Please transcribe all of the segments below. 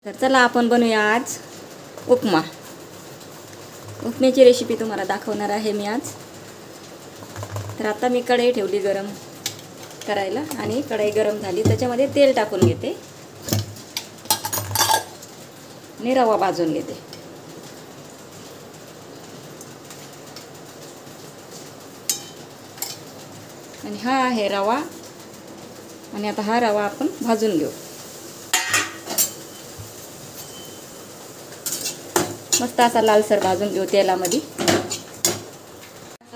तर चला आपण बनवूया आज उपमा. उपम्याची रेसिपी तुम्हाला दाखवणार आहे मी आज. तर आता मी कढई ठेवली गरम करायला आणि कढई गरम झाली, त्याच्यामध्ये तेल टाकून घेते आणि रवा भाजून घेते. आणि हा आहे रवा आणि आता हा रवा आपण भाजून घेऊ. मस्त असा लालसर भाजून घेऊ तेलामध्ये.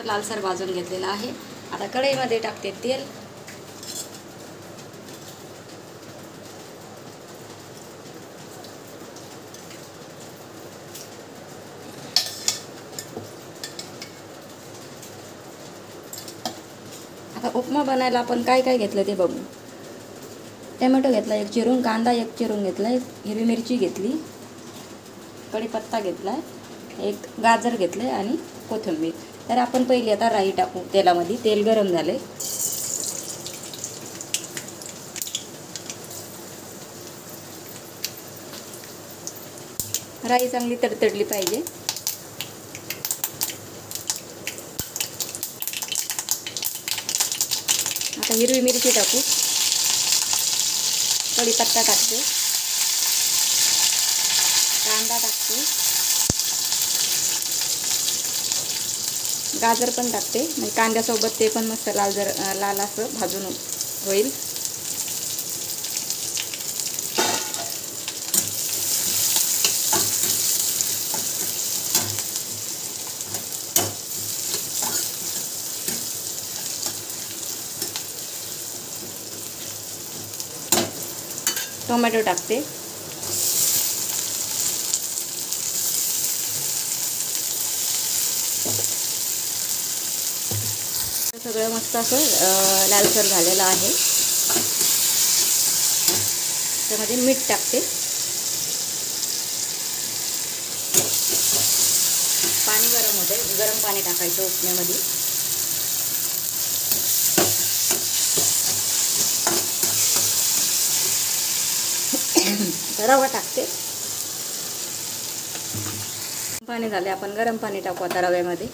लालसर भाजून घेतलेला आहे. आता कढईमध्ये टाकते तेल. आता उपमा बनायला आपण काय काय घेतलं ते बघू. टोमॅटो घेतला एक चिरून, कांदा एक चिरून घेतला, हिरवी मिरची घेतली, कढीपत्ता घेतला, एक गाजर घेतले आणि कोथिंबीर. तर आपण पहिली आता राई टाकू तेलामध्ये. तेल गरम झाले. राई चांगली तडतडली पाहिजे. आता हिरवी मिरची टाकू, कढीपत्ता टाकते, कांदा टाकते, गाजर पण टाकते. म्हणजे कांद्यासोबत ते पण मस्त लाल असं भाजून होईल. टोमॅटो टाकते. सगळं मस्त असं लालसर झालेलं आहे. त्यामध्ये मीठ टाकते. पाणी गरम होते, गरम पाणी टाकायचं उपम्यामध्ये. रवा टाकते. पाणी झाले, आपण गरम पाणी टाकू आता रव्यामध्ये.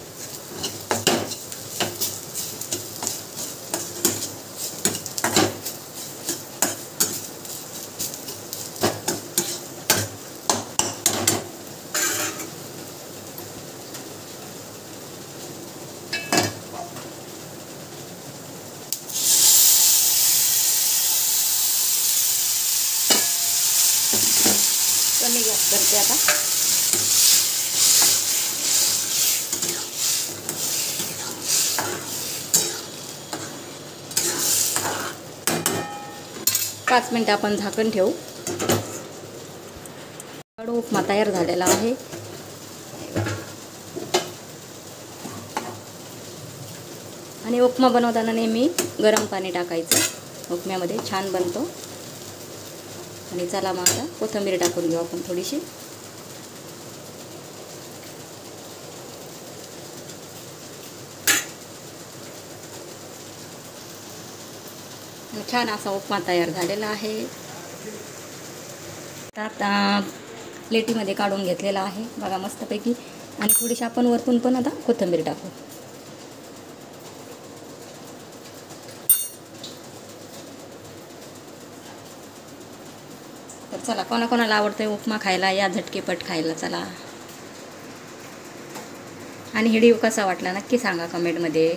कमी गॅस करते आता. पाच मिनिटं आपण झाकण ठेवू. उपमा तयार झालेला आहे. आणि उपमा बनवताना नेहमी गरम पाणी टाकायचं उपम्यामध्ये, छान बनतो. आणि चला मग आता कोथिंबीर टाकून घेऊ आपण थोडीशी. छान असा उपमा तयार झालेला आहे. आता प्लेटीमध्ये काढून घेतलेला आहे बघा मस्तपैकी. आणि थोडीशी आपण वरतून पण आता कोथिंबीर टाकू. तर चला, कोणाकोणाला आवडतंय उपमा खायला, या झटकेपट खायला. चला. आणि व्हिडिओ कसा वाटला नक्की सांगा कमेंटमध्ये.